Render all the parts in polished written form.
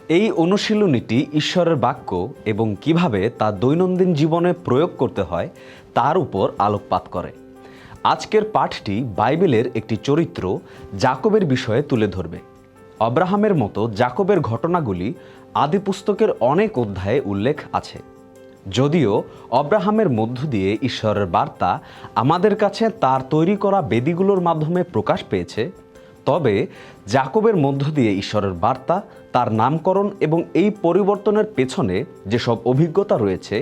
এই অনুশীলনীটি ঈশ্বরের বাক্য এবং কিভাবে তা দৈনন্দিন জীবনে প্রয়োগ করতে হয় তার উপর আলোকপাত করে। আজকের পাঠটি বাইবেলের একটি চরিত্র যাকবের বিষয়ে তুলে ধরবে। আব্রাহামের মতো যাকবের ঘটনাগুলি আদিপুস্তকের অনেক অধ্যায়ে উল্লেখ আছে। যদিও আব্রাহামের মধ্য দিয়ে ঈশ্বরের বার্তা আমাদের কাছে তার তৈরি করা বেদিগুলোর মাধ্যমে প্রকাশ পেয়েছে, তবে যাকবের মধ্য দিয়ে ঈশ্বরের বার্তা, তার নামকরণ এবং এই পরিবর্তনের পেছনে যেসব অভিজ্ঞতা রয়েছে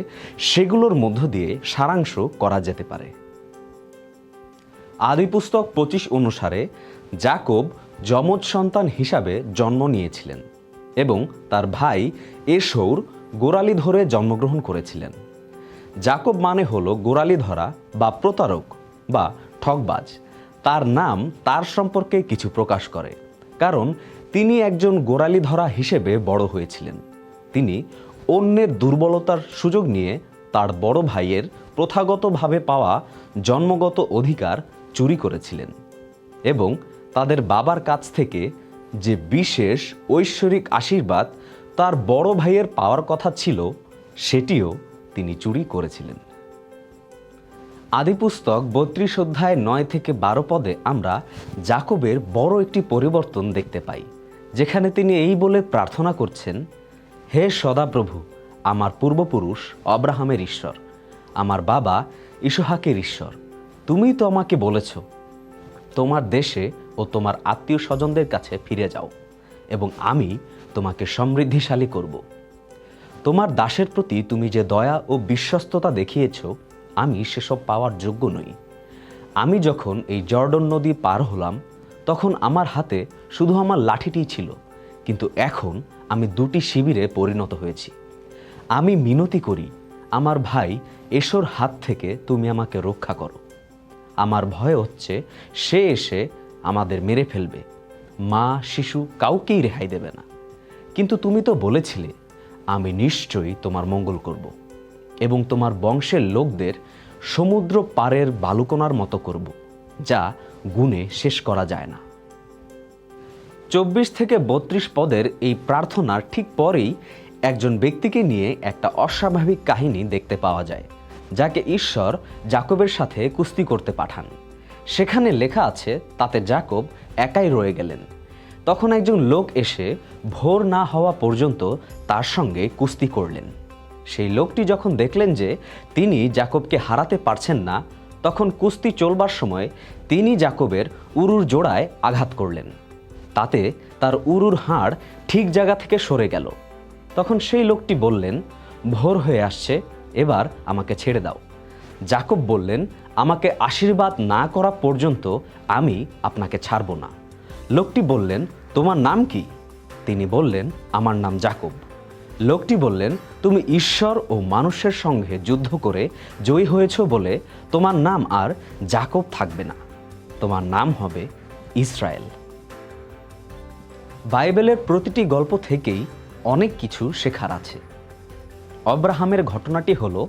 সেগুলোর মধ্য দিয়ে সারাংশ করা যেতে পারে। আদিপুস্তক 25 অনুসারে যাকব যমজ সন্তান হিসাবে জন্ম নিয়েছিলেন এবং তার ভাই এসৌর গোড়ালি ধরে জন্মগ্রহণ করেছিলেন। যাকব মানে হলো গোড়ালি ধরা বা প্রতারক বা ঠকবাজ। তার নাম তার সম্পর্কে কিছু প্রকাশ করে, কারণ তিনি একজন গোড়ালি ধরা হিসেবে বড় হয়েছিলেন। তিনি অন্যের দুর্বলতার সুযোগ নিয়ে তার বড় ভাইয়ের প্রথাগতভাবে পাওয়া জন্মগত অধিকার চুরি করেছিলেন এবং তাদের বাবার কাছ থেকে যে বিশেষ ঐশ্বরিক আশীর্বাদ তার বড় ভাইয়ের পাওয়ার কথা ছিল সেটিও তিনি চুরি করেছিলেন। আদিপুস্তক 32 অধ্যায় 9 থেকে 12 পদে আমরা যাকবের বড় একটি পরিবর্তন দেখতে পাই, যেখানে তিনি এই বলে প্রার্থনা করছেন, হে সদাপ্রভু, আমার পূর্বপুরুষ আব্রাহামের ঈশ্বর, আমার বাবা ইসহাকের ঈশ্বর, তুমি তো আমাকে বলেছ তোমার দেশে ও তোমার আত্মীয় স্বজনদের কাছে ফিরে যাও এবং আমি তোমাকে সমৃদ্ধিশালী করব। তোমার দাসের প্রতি তুমি যে দয়া ও বিশ্বস্ততা দেখিয়েছ, আমি সেসব পাওয়ার যোগ্য নই। আমি যখন এই জর্ডন নদী পার হলাম তখন আমার হাতে শুধু আমার লাঠিটিই ছিল, কিন্তু এখন আমি 2টি শিবিরে পরিণত হয়েছি। আমি মিনতি করি, আমার ভাই এসোর হাত থেকে তুমি আমাকে রক্ষা করো। আমার ভয় হচ্ছে সে এসে আমাদের মেরে ফেলবে, মা শিশু কাউকেই রেহাই দেবে না। কিন্তু তুমি তো বলেছিলে, আমি নিশ্চয়ই তোমার মঙ্গল করব এবং তোমার বংশের লোকদের সমুদ্র পারের বালুকণার মতো করব, যা গুণে শেষ করা যায় না। 24 থেকে 32 পদের এই প্রার্থনার ঠিক পরেই একজন ব্যক্তিকে নিয়ে একটা অস্বাভাবিক কাহিনী দেখতে পাওয়া যায়, যাকে ঈশ্বর যাকবের সাথে কুস্তি করতে পাঠান। সেখানে লেখা আছে, তাতে যাকব একাই রয়ে গেলেন। তখন একজন লোক এসে ভোর না হওয়া পর্যন্ত তার সঙ্গে কুস্তি করলেন। সেই লোকটি যখন দেখলেন যে তিনি যাকবকে হারাতে পারছেন না, তখন কুস্তি চলবার সময় তিনি যাকবের উরুর জোড়ায় আঘাত করলেন। তাতে তার উরুর হাড় ঠিক জায়গা থেকে সরে গেল। তখন সেই লোকটি বললেন, ভোর হয়ে আসছে, এবার আমাকে ছেড়ে দাও। যাকব বললেন, আমাকে আশীর্বাদ না করা পর্যন্ত আমি আপনাকে ছাড়ব না। লোকটি বললেন, তোমার নাম কি? তিনি বললেন, আমার নাম যাকব। লোকটি বললেন, তুমি ঈশ্বর ও মানুষের সঙ্গে যুদ্ধ করে জয়ী হয়েছ বলে তোমার নাম আর যাকব থাকবে না, তোমার নাম হবে ইসরায়েল। বাইবেলের প্রতিটি গল্প থেকেই অনেক কিছু শেখার আছে। আব্রাহামের ঘটনাটি হলো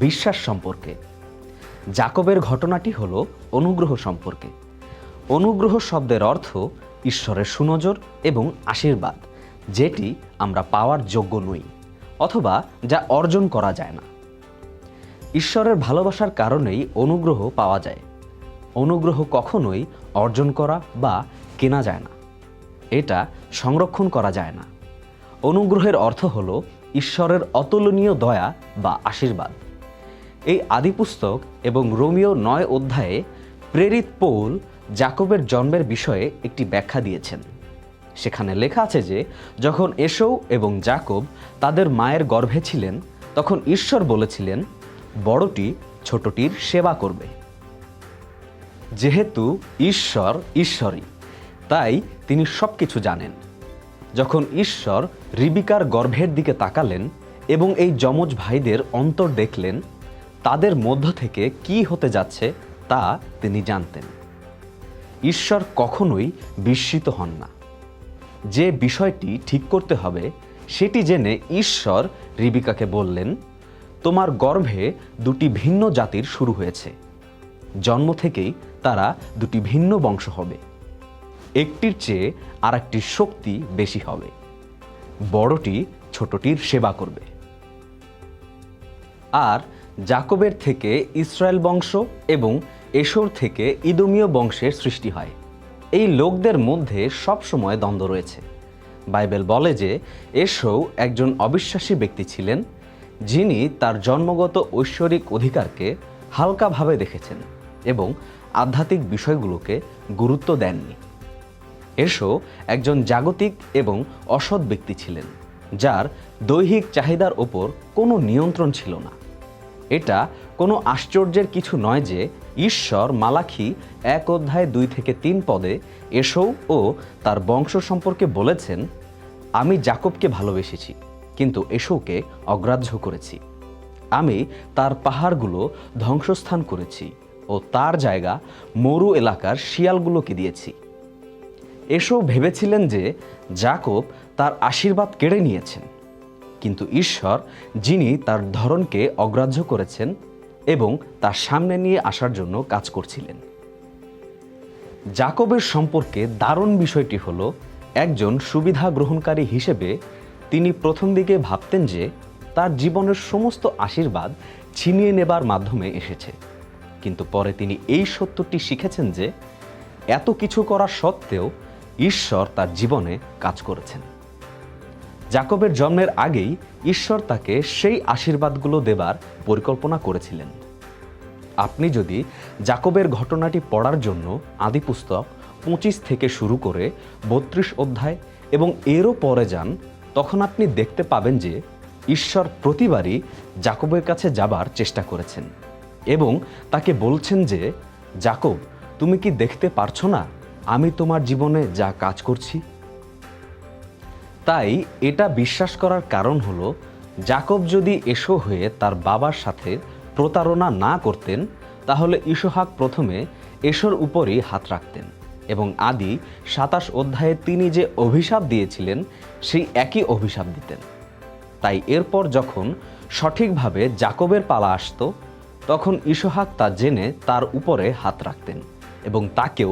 বিশ্বাস সম্পর্কে, যাকবের ঘটনাটি হলো অনুগ্রহ সম্পর্কে। অনুগ্রহ শব্দের অর্থ ঈশ্বরের সুনজর এবং আশীর্বাদ, যেটি আমরা পাওয়ার যোগ্য নই অথবা যা অর্জন করা যায় না। ঈশ্বরের ভালোবাসার কারণেই অনুগ্রহ পাওয়া যায়। অনুগ্রহ কখনোই অর্জন করা বা কেনা যায় না, এটা সংরক্ষণ করা যায় না। অনুগ্রহের অর্থ হলো ঈশ্বরের অতুলনীয় দয়া বা আশীর্বাদ। এই আদিপুস্তক এবং রোমীয় 9 অধ্যায়ে প্রেরিত পৌল যাকবের জন্মের বিষয়ে একটি ব্যাখ্যা দিয়েছেন। সেখানে লেখা আছে যে যখন এসৌ এবং যাকব তাদের মায়ের গর্ভে ছিলেন, তখন ঈশ্বর বলেছিলেন, বড়টি ছোটটির সেবা করবে। যেহেতু ঈশ্বর ঈশ্বরই, তাই তিনি সব কিছু জানেন। যখন ঈশ্বর রিবিকার গর্ভের দিকে তাকালেন এবং এই যমজ ভাইদের অন্তর দেখলেন, তাদের মধ্য থেকে কি হতে যাচ্ছে তা তিনি জানতেন। ঈশ্বর কখনোই বিস্মিত হন না। যে বিষয়টি ঠিক করতে হবে সেটি জেনে ঈশ্বর রিবিকাকে বললেন, তোমার গর্ভে 2টি ভিন্ন জাতির শুরু হয়েছে, জন্ম থেকেই তারা 2টি ভিন্ন বংশ হবে, একটির চেয়ে আরেকটির শক্তি বেশি হবে। বড়টি ছোটটির সেবা করবে। আর জাকবের থেকে ইসরায়েল বংশ এবং এশোর থেকে ইদোমীয় বংশের সৃষ্টি হয়। এই লোকদের মধ্যে সবসময় দ্বন্দ্ব রয়েছে। বাইবেল বলে যে এশৌ একজন অবিশ্বাসী ব্যক্তি ছিলেন, যিনি তার জন্মগত ঐশ্বরিক অধিকারকে হালকাভাবে দেখেছেন এবং আধ্যাত্মিক বিষয়গুলোকে গুরুত্ব দেননি। এশৌ একজন জাগতিক এবং অসৎ ব্যক্তি ছিলেন, যার দৈহিক চাহিদার ওপর কোনো নিয়ন্ত্রণ ছিল না। এটা কোনো আশ্চর্যের কিছু নয় যে ঈশ্বর মালাখি 1:2-3 পদে এশৌ ও তার বংশ সম্পর্কে বলেছেন, আমি জাকবকে ভালোবেসেছি কিন্তু এশৌকে অগ্রাহ্য করেছি। আমি তার পাহাড়গুলো ধ্বংসস্থান করেছি ও তার জায়গা মরু এলাকার শিয়ালগুলোকে দিয়েছি। এশৌ ভেবেছিলেন যে জাকব তার আশীর্বাদ কেড়ে নিয়েছেন, কিন্তু ঈশ্বর, যিনি তার ধরনকে অগ্রাহ্য করেছেন এবং তার সামনে নিয়ে আসার জন্য কাজ করছিলেন। জাকবের সম্পর্কে দারুণ বিষয়টি হলো, একজন সুবিধা গ্রহণকারী হিসেবে তিনি প্রথম দিকে ভাবতেন যে তার জীবনের সমস্ত আশীর্বাদ ছিনিয়ে নেবার মাধ্যমে এসেছে, কিন্তু পরে তিনি এই সত্যটি শিখেছেন যে এত কিছু করা সত্ত্বেও ঈশ্বর তার জীবনে কাজ করেছেন। জাকবের জন্মের আগেই ঈশ্বর তাকে সেই আশীর্বাদগুলো দেবার পরিকল্পনা করেছিলেন। আপনি যদি জাকবের ঘটনাটি পড়ার জন্য আদিপুস্তক 25 থেকে শুরু করে 32 অধ্যায় এবং এরও পরে যান, তখন আপনি দেখতে পাবেন যে ঈশ্বর প্রতিবারই জাকবের কাছে যাবার চেষ্টা করেছেন এবং তাকে বলছেন যে, জাকব, তুমি কি দেখতে পারছো না আমি তোমার জীবনে যা কাজ করছি? তাই এটা বিশ্বাস করার কারণ হলো, জাকব যদি এশৌ হয়ে তার বাবার সাথে প্রতারণা না করতেন, তাহলে ইসহাক প্রথমে এশোর উপরই হাত রাখতেন এবং আদি 27 অধ্যায়ে তিনি যে অভিশাপ দিয়েছিলেন সেই একই অভিশাপ দিতেন। তাই এরপর যখন সঠিকভাবে জাকবের পালা আসতো, তখন ইসহাক তা জেনে তার উপরে হাত রাখতেন এবং তাকেও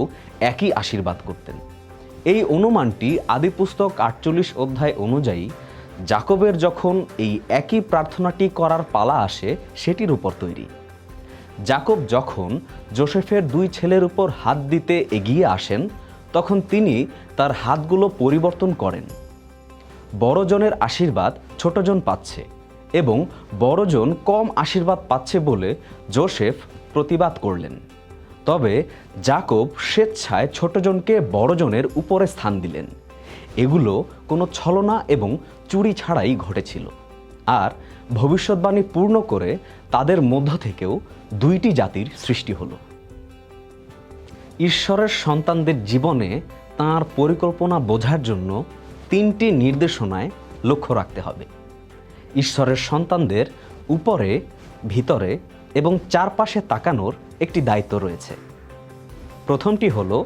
একই আশীর্বাদ করতেন। এই অনুমানটি আদিপুস্তক 48 অধ্যায় অনুযায়ী জাকবের যখন এই একই প্রার্থনাটি করার পালা আসে, সেটির উপর তৈরি। জাকব যখন যোসেফের 2 ছেলের উপর হাত দিতে এগিয়ে আসেন, তখন তিনি তার হাতগুলো পরিবর্তন করেন। বড়জনের আশীর্বাদ ছোটজন পাচ্ছে এবং বড়জন কম আশীর্বাদ পাচ্ছে বলে যোসেফ প্রতিবাদ করলেন। তবে জাকব স্বেচ্ছায় ছোটজনকে বড়জনের উপরে স্থান দিলেন। এগুলো কোনো ছলনা এবং চুরি ছাড়াই ঘটেছিল। আর ভবিষ্যৎবাণী পূর্ণ করে তাদের মধ্য থেকেও 2টি জাতির সৃষ্টি হলো। ঈশ্বরের সন্তানদের জীবনে তাঁর পরিকল্পনা বোঝার জন্য 3টি নির্দেশনায় লক্ষ্য রাখতে হবে। ঈশ্বরের সন্তানদের উপরে, ভিতরে এবং চারপাশে তাকানোর একটি দায়িত্ব রয়েছে। প্রথমটি হলো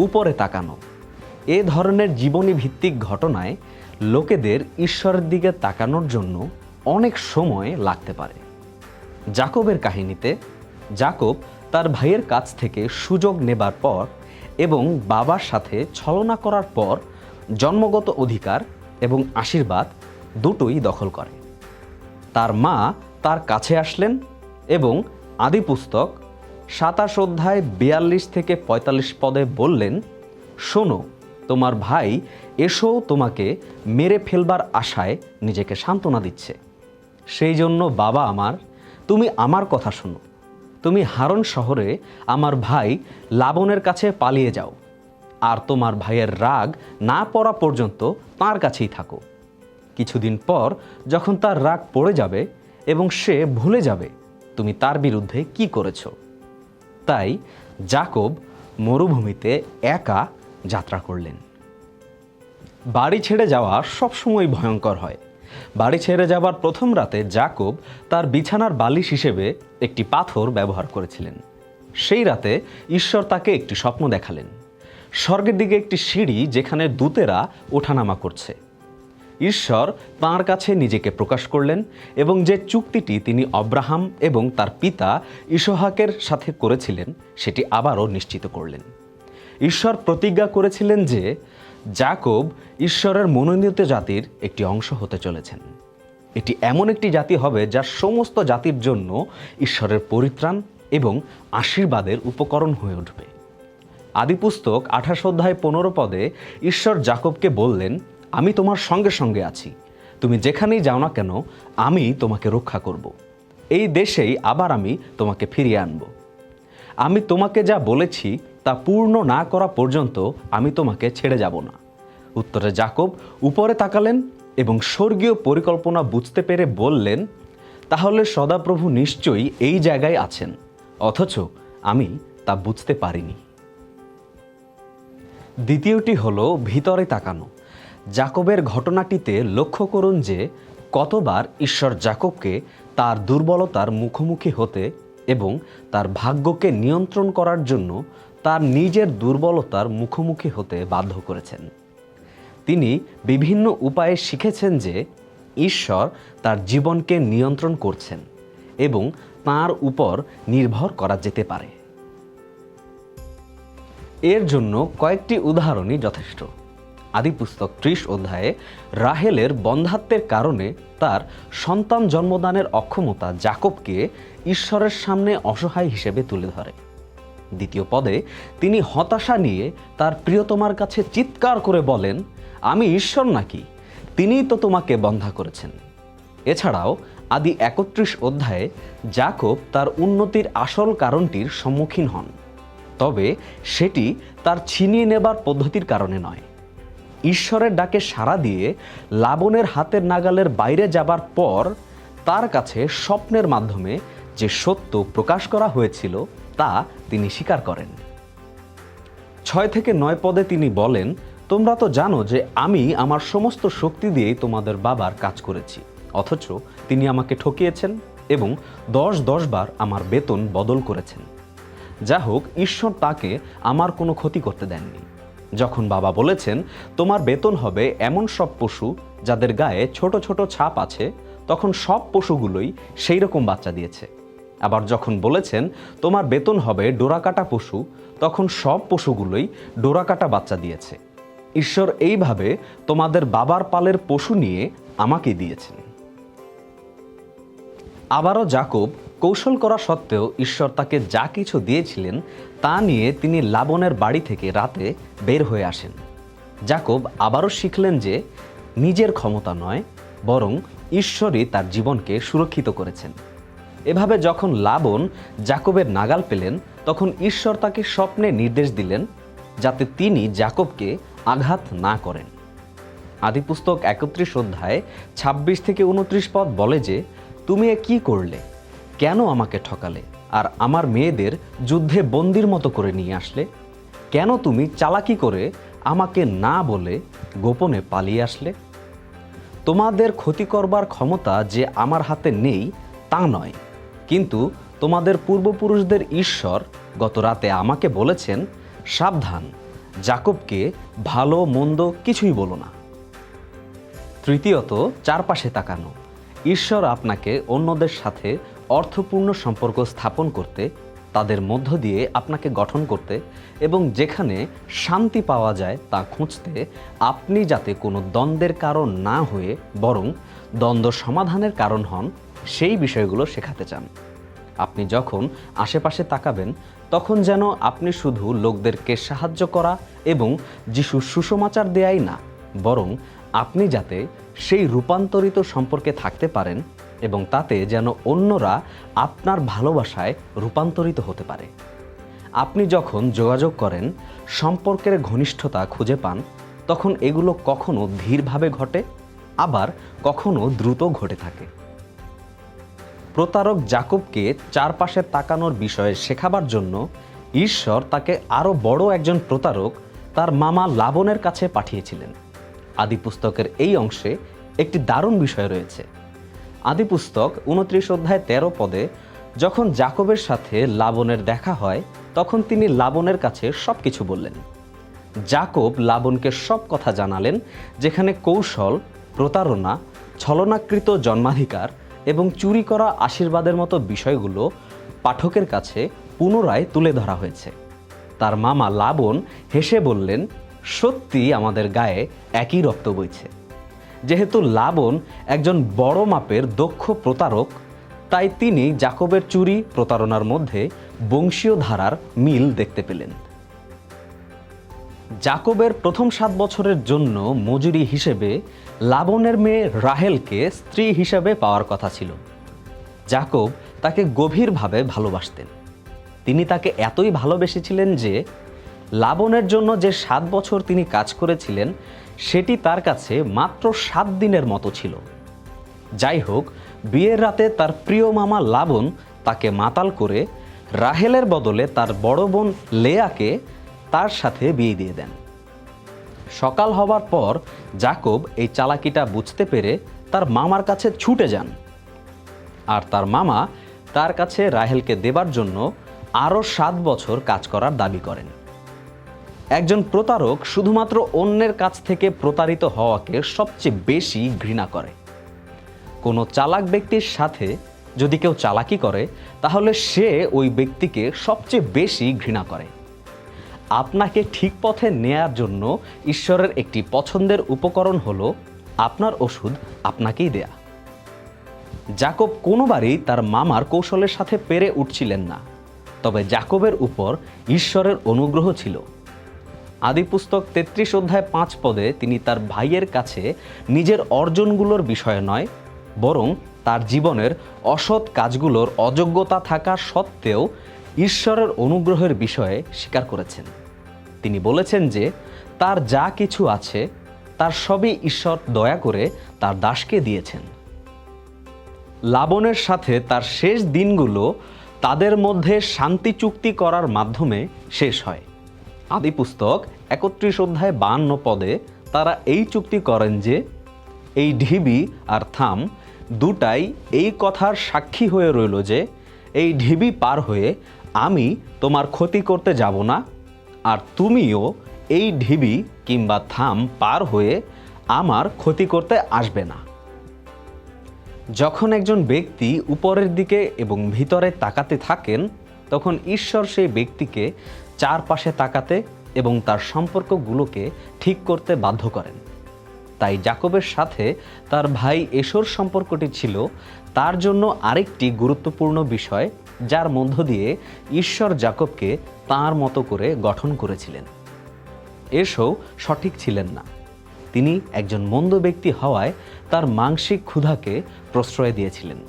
উপরে তাকানো। এ ধরনের জীবনী ভিত্তিক ঘটনায় লোকেদের ঈশ্বরের দিকে তাকানোর জন্য অনেক সময় লাগতে পারে। জাকবের কাহিনীতে জাকব তার ভাইয়ের কাছ থেকে সুযোগ নেবার পর এবং বাবার সাথে ছলনা করার পর জন্মগত অধিকার এবং আশীর্বাদ দুটোই দখল করে। তার মা তার কাছে আসলেন এবং আদিপুস্তক 27 অধ্যায় 42 থেকে 45 পদে বললেন, শোনো, তোমার ভাই এশৌ তোমাকে মেরে ফেলবার আশায় নিজেকে সান্ত্বনা দিচ্ছে। সেই জন্য বাবা আমার, তুমি আমার কথা শোনো। তুমি হারন শহরে আমার ভাই লাবনের কাছে পালিয়ে যাও আর তোমার ভাইয়ের রাগ না পড়া পর্যন্ত তার কাছেই থাকো। কিছুদিন পর যখন তার রাগ পড়ে যাবে এবং সে ভুলে যাবে তুমি তার বিরুদ্ধে কি করেছ। তাই জাকব মরুভূমিতে একা যাত্রা করলেন। বাড়ি ছেড়ে যাওয়া সবসময় ভয়ঙ্কর হয়। বাড়ি ছেড়ে যাবার প্রথম রাতে জাকব তার বিছানার বালিশ হিসেবে একটি পাথর ব্যবহার করেছিলেন। সেই রাতে ঈশ্বর তাকে একটি স্বপ্ন দেখালেন। স্বর্গের দিকে একটি সিঁড়ি, যেখানে দূতেরা ওঠানামা করছে। ঈশ্বর তাঁর কাছে নিজেকে প্রকাশ করলেন এবং যে চুক্তিটি তিনি আব্রাহাম এবং তার পিতা ইসহাকের সাথে করেছিলেন সেটি আবারও নিশ্চিত করলেন। ঈশ্বর প্রতিজ্ঞা করেছিলেন যে যাকব ঈশ্বরের মনোনীত জাতির একটি অংশ হতে চলেছেন। এটি এমন একটি জাতি হবে যা সমস্ত জাতির জন্য ঈশ্বরের পরিত্রাণ এবং আশীর্বাদের উপকরণ হয়ে উঠবে। আদিপুস্তক 28 অধ্যায় 15 পদে ঈশ্বর যাকবকে বললেন, আমি তোমার সঙ্গে সঙ্গে আছি, তুমি যেখানেই যাও না কেন আমি তোমাকে রক্ষা করব। এই দেশেই আবার আমি তোমাকে ফিরিয়ে আনব। আমি তোমাকে যা বলেছি তা পূর্ণ না করা পর্যন্ত আমি তোমাকে ছেড়ে যাব না। উত্তরে যাকব উপরে তাকালেন এবং স্বর্গীয় পরিকল্পনা বুঝতে পেরে বললেন, তাহলে সদাপ্রভু নিশ্চয়ই এই জায়গায় আছেন, অথচ আমি তা বুঝতে পারিনি। দ্বিতীয়টি হলো ভিতরে তাকানো। যাকবের ঘটনাটিতে লক্ষ্য করুন যে কতবার ঈশ্বর যাকবকে তার দুর্বলতার মুখোমুখি হতে এবং তার ভাগ্যকে নিয়ন্ত্রণ করার জন্য তার নিজের দুর্বলতার মুখোমুখি হতে বাধ্য করেছেন। তিনি বিভিন্ন উপায়ে শিখেছেন যে ঈশ্বর তার জীবনকে নিয়ন্ত্রণ করছেন এবং তাঁর উপর নির্ভর করা যেতে পারে। এর জন্য কয়েকটি উদাহরণই যথেষ্ট। আদিপুস্তক 30 অধ্যায়ে রাহেলের বন্ধ্যাত্বের কারণে তার সন্তান জন্মদানের অক্ষমতা যাকবকে ঈশ্বরের সামনে অসহায় হিসেবে তুলে ধরে। দ্বিতীয় পদে তিনি হতাশা নিয়ে তার প্রিয়তমার কাছে চিৎকার করে বলেন, আমি ঈশ্বর নাকি? তিনিই তো তোমাকে বন্ধা করেছেন। এছাড়াও আদি 31 অধ্যায়ে যাকব তার উন্নতির আসল কারণটির সম্মুখীন হন, তবে সেটি তার ছিনিয়ে নেবার পদ্ধতির কারণে নয়। ঈশ্বরের ডাকে সাড়া দিয়ে লাবনের হাতের নাগালের বাইরে যাবার পর তার কাছে স্বপ্নের মাধ্যমে যে সত্য প্রকাশ করা হয়েছিল তা তিনি স্বীকার করেন। 6 থেকে 9 পদে তিনি বলেন, তোমরা তো জানো যে আমি আমার সমস্ত শক্তি দিয়েই তোমাদের বাবার কাজ করেছি, অথচ তিনি আমাকে ঠকিয়েছেন এবং 10 বার আমার বেতন বদল করেছেন। যা হোক, ঈশ্বর তাকে আমার কোনো ক্ষতি করতে দেননি। যখন বাবা বলেছেন তোমার বেতন হবে এমন সব পশু যাদের গায়ে ছোট ছোট ছাপ আছে, তখন সব পশুগুলোই সেই রকম বাচ্চা দিয়েছে। আবার যখন বলেছেন তোমার বেতন হবে ডোরাকাটা পশু, তখন সব পশুগুলোই ডোরাকাটা বাচ্চা দিয়েছে। ঈশ্বর এইভাবে তোমাদের বাবার পালের পশু নিয়ে আমাকে দিয়েছেন। আবারও যাকব কৌশল করা সত্ত্বেও ঈশ্বর তাকে যা কিছু দিয়েছিলেন তা নিয়ে তিনি লাবনের বাড়ি থেকে রাতে বের হয়ে আসেন। যাকব আবারও শিখলেন যে নিজের ক্ষমতা নয়, বরং ঈশ্বরই তার জীবনকে সুরক্ষিত করেছেন। এভাবে যখন লাবন যাকবের নাগাল পেলেন, তখন ঈশ্বর তাকে স্বপ্নে নির্দেশ দিলেন যাতে তিনি যাকবকে আঘাত না করেন। আদিপুস্তক 31 অধ্যায় 26 থেকে 29 পদ বলে যে, তুমি এ কি করলে? কেন আমাকে ঠকালে আর আমার মেয়েদের যুদ্ধে বন্দির মতো করে নিয়ে আসলে? কেন তুমি চালাকি করে আমাকে না বলে গোপনে পালিয়ে আসলে? তোমাদের ক্ষতি করবার ক্ষমতা যে আমার হাতে নেই তা নয়, কিন্তু তোমাদের পূর্বপুরুষদের ঈশ্বর গত রাতে আমাকে বলেছেন, সাবধান, যাকবকে ভালো মন্দ কিছুই বলো না। তৃতীয়ত, চারপাশে তাকানো। ঈশ্বর আপনাকে অন্যদের সাথে অর্থপূর্ণ সম্পর্ক স্থাপন করতে, তাদের মধ্য দিয়ে আপনাকে গঠন করতে এবং যেখানে শান্তি পাওয়া যায় তা খুঁজতে, আপনি যাতে কোনো দ্বন্দ্বের কারণ না হয়ে বরং দ্বন্দ্ব সমাধানের কারণ হন, সেই বিষয়গুলো শেখাতে চান। আপনি যখন আশেপাশে তাকাবেন তখন যেন আপনি শুধু লোকদেরকে সাহায্য করা এবং যিশুর সুসমাচার দেয়াই না, বরং আপনি যাতে সেই রূপান্তরিত সম্পর্কে থাকতে পারেন এবং তাতে যেন অন্যরা আপনার ভালোবাসায় রূপান্তরিত হতে পারে। আপনি যখন যোগাযোগ করেন, সম্পর্কের ঘনিষ্ঠতা খুঁজে পান, তখন এগুলো কখনো ধীরভাবে ঘটে, আবার কখনো দ্রুত ঘটে থাকে। প্রতারক যাকবকে চারপাশে তাকানোর বিষয়ে শেখাবার জন্য ঈশ্বর তাকে আরও বড় একজন প্রতারক তার মামা লাবনের কাছে পাঠিয়েছিলেন। আদিপুস্তকের এই অংশে একটি দারুণ বিষয় রয়েছে। আদিপুস্তক 29 অধ্যায় 13 পদে যখন যাকবের সাথে লাবনের দেখা হয়, তখন তিনি লাবনের কাছে সব কিছু বললেন। যাকব লাবনকে সব কথা জানালেন, যেখানে কৌশল, প্রতারণা, ছলনাকৃত জন্মাধিকার এবং চুরি করা আশীর্বাদের মতো বিষয়গুলো পাঠকের কাছে পুনরায় তুলে ধরা হয়েছে। তার মামা লাবন হেসে বললেন, সত্যি আমাদের গায়ে একই রক্ত বইছে। যেহেতু লাবন একজন বড় মাপের দক্ষ প্রতারক, তাই তিনি যাকবের চুরি প্রতারণার মধ্যে বংশীয় ধারার মিল দেখতে পেলেন। যাকবের প্রথম 7 বছরের জন্য মজুরি হিসেবে লাবনের মেয়ে রাহেলকে স্ত্রী হিসেবে পাওয়ার কথা ছিল। যাকব তাকে গভীরভাবে ভালোবাসতেন। তিনি তাকে এতই ভালোবেসেছিলেন যে লাবনের জন্য যে 7 বছর তিনি কাজ করেছিলেন সেটি তার কাছে মাত্র 7 দিনের মতো ছিল। যাই হোক, বিয়ের রাতে তার প্রিয় মামা লাবন তাকে মাতাল করে রাহেলের বদলে তার বড় বোন লেয়াকে তার সাথে বিয়ে দিয়ে দেন। সকাল হবার পর যাকব এই চালাকিটা বুঝতে পেরে তার মামার কাছে ছুটে যান, আর তার মামা তার কাছে রাহেলকে দেবার জন্য আরও 7 বছর কাজ করার দাবি করেন। একজন প্রতারক শুধুমাত্র অন্যের কাছ থেকে প্রতারিত হওয়াকে সবচেয়ে বেশি ঘৃণা করে। কোনো চালাক ব্যক্তির সাথে যদি কেউ চালাকি করে তাহলে সে ওই ব্যক্তিকে সবচেয়ে বেশি ঘৃণা করে। আপনাকে ঠিক পথে নেয়ার জন্য ঈশ্বরের একটি পছন্দের উপকরণ হলো আপনার ওষুধ আপনাকেই দেয়া। যাকব কোনোবারই তার মামার কৌশলের সাথে পেরে উঠছিলেন না, তবে যাকবের উপর ঈশ্বরের অনুগ্রহ ছিল। আদিপুস্তক 33 অধ্যায় 5 পদে তিনি তার ভাইয়ের কাছে নিজের অর্জনগুলোর বিষয়ে নয়, বরং তার জীবনের অসৎ কাজগুলোর অযোগ্যতা থাকা সত্ত্বেও ঈশ্বরের অনুগ্রহের বিষয়ে স্বীকার করেছেন। তিনি বলেছেন যে তার যা কিছু আছে তার সবই ঈশ্বর দয়া করে তার দাসকে দিয়েছেন। লাবনের সাথে তার শেষ দিনগুলো তাদের মধ্যে শান্তি চুক্তি করার মাধ্যমে শেষ হয়। আদিপুস্তক 31 অধ্যায় 52 পদে তারা এই চুক্তি করেন যে এই ঢিবি আর থাম দুটাই এই কথার সাক্ষী হয়ে রইল যে এই ঢিবি পার হয়ে আমি তোমার ক্ষতি করতে যাব না, আর তুমিও এই ঢিবি কিংবা থাম পার হয়ে আমার ক্ষতি করতে আসবে না। যখন একজন ব্যক্তি উপরের দিকে এবং ভিতরে তাকাতে থাকেন তখন ঈশ্বর সেই ব্যক্তিকে চারপাশে তাকাতে এবং তার সম্পর্কগুলোকে ঠিক করতে বাধ্য করেন। তাই যাকবের সাথে তার ভাই এশোর সম্পর্কটি ছিল তার জন্য আরেকটি গুরুত্বপূর্ণ বিষয়, যার মধ্য দিয়ে ঈশ্বর যাকবকে তাঁর মতো করে গঠন করেছিলেন। এশো সঠিক ছিলেন না। তিনি একজন মন্দ ব্যক্তি হওয়ায় তার মানসিক ক্ষুধাকে প্রশ্রয় দিয়েছিলেন।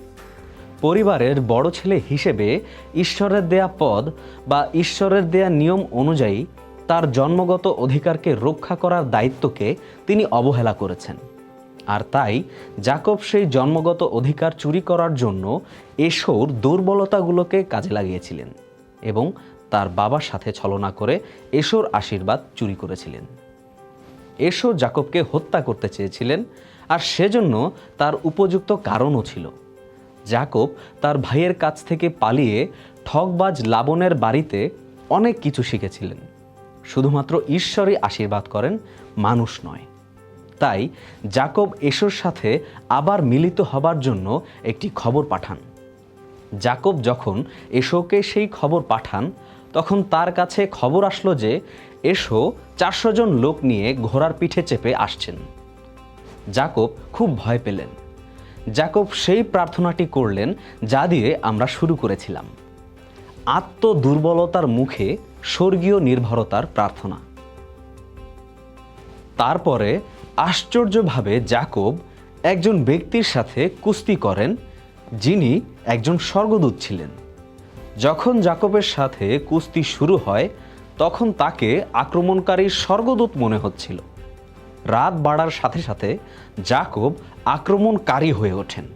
পরিবারের বড় ছেলে হিসেবে ঈশ্বরের দেয়া পদ বা ঈশ্বরের দেয়া নিয়ম অনুযায়ী তার জন্মগত অধিকারকে রক্ষা করার দায়িত্বকে তিনি অবহেলা করেছেন। আর তাই যাকব সেই জন্মগত অধিকার চুরি করার জন্য এশোর দুর্বলতাগুলোকে কাজে লাগিয়েছিলেন এবং তার বাবার সাথে ছলনা করে এশোর আশীর্বাদ চুরি করেছিলেন। এশো যাকবকে হত্যা করতে চেয়েছিলেন, আর সেজন্য তার উপযুক্ত কারণও ছিল। যাকব তার ভাইয়ের কাছ থেকে পালিয়ে ঠকবাজ লাবনের বাড়িতে অনেক কিছু শিখেছিলেন। শুধুমাত্র ঈশ্বরই আশীর্বাদ করেন, মানুষ নয়। তাই যাকব এশোর সাথে আবার মিলিত হবার জন্য একটি খবর পাঠান। যাকব যখন এশোকে সেই খবর পাঠান তখন তার কাছে খবর আসলো যে এশো 400 জন লোক নিয়ে ঘোড়ার পিঠে চেপে আসছেন। যাকব খুব ভয় পেলেন। যাকব সেই প্রার্থনাটি করলেন যা দিয়ে আমরা শুরু করেছিলাম, আত্মদুর্বলতার মুখে স্বর্গীয় নির্ভরতার প্রার্থনা। তারপরে আশ্চর্যভাবে যাকব একজন ব্যক্তির সাথে কুস্তি করেন যিনি একজন স্বর্গদূত ছিলেন। যখন যাকবের সাথে কুস্তি শুরু হয় তখন তাকে আক্রমণকারী স্বর্গদূত মনে হচ্ছিল। রাত বাড়ার সাথে সাথে যাকব আক্রমণকারী হয়ে ওঠেন।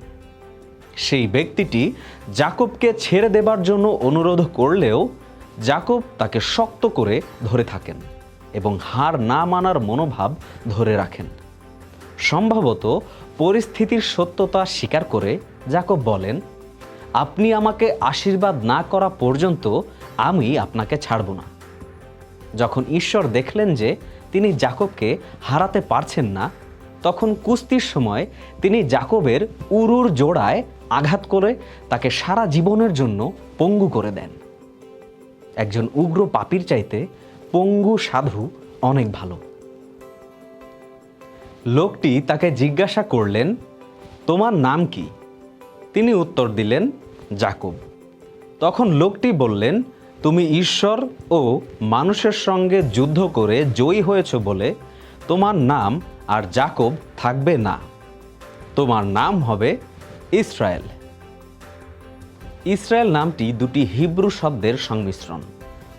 সেই ব্যক্তিটি যাকবকে ছেড়ে দেবার জন্য অনুরোধ করলেও যাকব তাকে শক্ত করে ধরে থাকেন এবং হার না মানার মনোভাব ধরে রাখেন। সম্ভবত পরিস্থিতির সত্যতা স্বীকার করে যাকব বলেন, আপনি আমাকে আশীর্বাদ না করা পর্যন্ত আমি আপনাকে ছাড়ব না। যখন ঈশ্বর দেখলেন যে তিনি যাকবকে হারাতে পারছেন না, তখন কুস্তির সময় তিনি যাকবের উরুর জোড়ায় আঘাত করে তাকে সারা জীবনের জন্য পঙ্গু করে দেন। একজন উগ্র পাপীর চাইতে পঙ্গু সাধু অনেক ভালো। লোকটি তাকে জিজ্ঞাসা করলেন, তোমার নাম কি? তিনি উত্তর দিলেন, যাকব। তখন লোকটি বললেন, তুমি ঈশ্বর ও মানুষের সঙ্গে যুদ্ধ করে জয়ী হয়েছ বলে তোমার নাম আর যাকব থাকবে না, তোমার নাম হবে ইসরায়েল। ইসরায়েল নামটি দুটি হিব্রু শব্দের সংমিশ্রণ।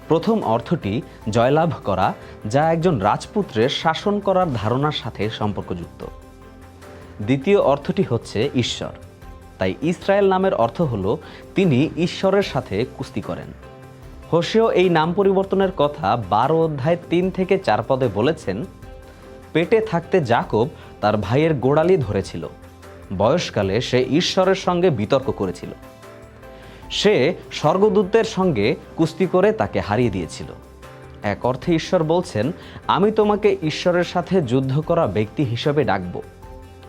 প্রথম অর্থটি জয়লাভ করা, যা একজন রাজপুত্রের শাসন করার ধারণার সাথে সম্পর্কযুক্ত। দ্বিতীয় অর্থটি হচ্ছে ঈশ্বর। তাই ইসরায়েল নামের অর্থ হলো তিনি ঈশ্বরের সাথে কুস্তি করেন। হোশেয় এই নাম পরিবর্তনের কথা 12 অধ্যায় 3 থেকে 4 পদে বলেছেন, পেটে থাকতে যাকব তার ভাইয়ের গোড়ালি ধরেছিল, বয়সকালে সে ঈশ্বরের সঙ্গে বিতর্ক করেছিল। সে স্বর্গদূতের সঙ্গে কুস্তি করে তাকে হারিয়ে দিয়েছিল। এক অর্থে ঈশ্বর বলছেন, আমি তোমাকে ঈশ্বরের সাথে যুদ্ধ করা ব্যক্তি হিসেবে ডাকব,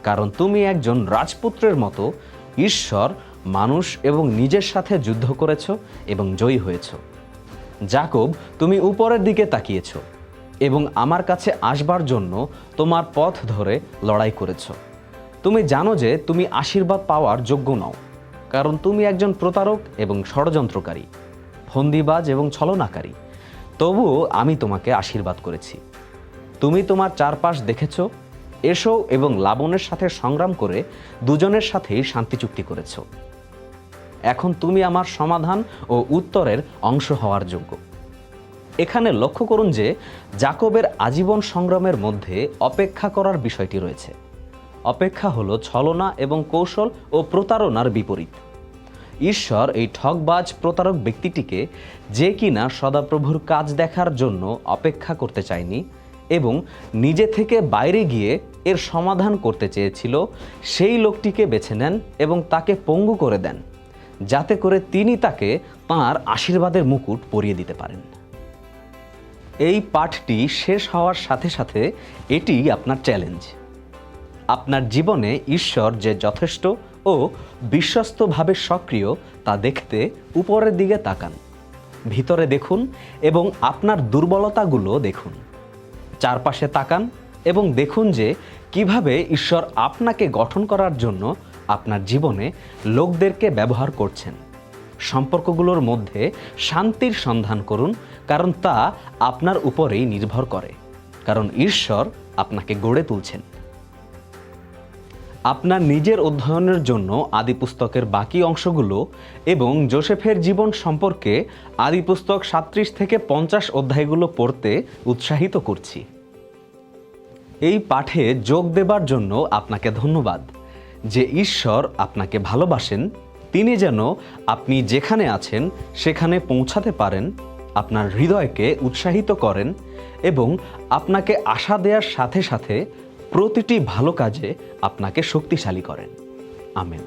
কারণ তুমি একজন রাজপুত্রের মতো ঈশ্বর, মানুষ এবং নিজের সাথে যুদ্ধ করেছ এবং জয়ী হয়েছ। যাকব, তুমি উপরের দিকে তাকিয়েছ এবং আমার কাছে আসবার জন্য তোমার পথ ধরে লড়াই করেছ। তুমি জানো যে তুমি আশীর্বাদ পাওয়ার যোগ্য নও, কারণ তুমি একজন প্রতারক এবং ষড়যন্ত্রকারী, ফন্দিবাজ এবং ছলনাকারী। তবুও আমি তোমাকে আশীর্বাদ করেছি। তুমি তোমার চারপাশ দেখেছ, এসো এবং লাবণের সাথে সংগ্রাম করে দুজনের সাথেই শান্তি চুক্তি করেছ। এখন তুমি আমার সমাধান ও উত্তরের অংশ হওয়ার যোগ্য। এখানে লক্ষ্য করুন যে যাকবের আজীবন সংগ্রামের মধ্যে অপেক্ষা করার বিষয়টি রয়েছে। অপেক্ষা হলো ছলনা এবং কৌশল ও প্রতারণার বিপরীত। ঈশ্বর এই ঠকবাজ প্রতারক ব্যক্তিটিকে, যে কিনা সদাপ্রভুর কাজ দেখার জন্য অপেক্ষা করতে চায়নি এবং নিজে থেকে বাইরে গিয়ে এর সমাধান করতে চেয়েছিল, সেই লোকটিকে বেছে নেন এবং তাকে পঙ্গু করে দেন, যাতে করে তিনি তাকে তাঁর আশীর্বাদের মুকুট পরিয়ে দিতে পারেন। এই পাঠটি শেষ হওয়ার সাথে সাথে এটি আপনার চ্যালেঞ্জ। আপনার জীবনে ঈশ্বর যে যথেষ্ট ও বিশ্বস্তভাবে সক্রিয় তা দেখতে উপরের দিকে তাকান, ভিতরে দেখুন এবং আপনার দুর্বলতাগুলো দেখুন। চারপাশে তাকান এবং দেখুন যে কিভাবে ঈশ্বর আপনাকে গঠন করার জন্য আপনার জীবনে লোকদেরকে ব্যবহার করছেন। সম্পর্কগুলোর মধ্যে শান্তির সন্ধান করুন, কারণ তা আপনার উপরেই নির্ভর করে, কারণ ঈশ্বর আপনাকে গড়ে তুলছেন। আপনার নিজের অধ্যয়নের জন্য আদিপুস্তকের বাকি অংশগুলো এবং যোসেফের জীবন সম্পর্কে আদিপুস্তক 37 থেকে 50 অধ্যায়গুলো পড়তে উৎসাহিত করছি। এই পাঠে যোগ দেবার জন্য আপনাকে ধন্যবাদ। যে ঈশ্বর আপনাকে ভালোবাসেন, তিনি যেন আপনি যেখানে আছেন সেখানে পৌঁছাতে পারেন, আপনার হৃদয়কে উৎসাহিত করেন এবং আপনাকে আশা দেওয়ার সাথে সাথে প্রতিটি ভালো কাজে আপনাকে শক্তিশালী করেন। আমেন।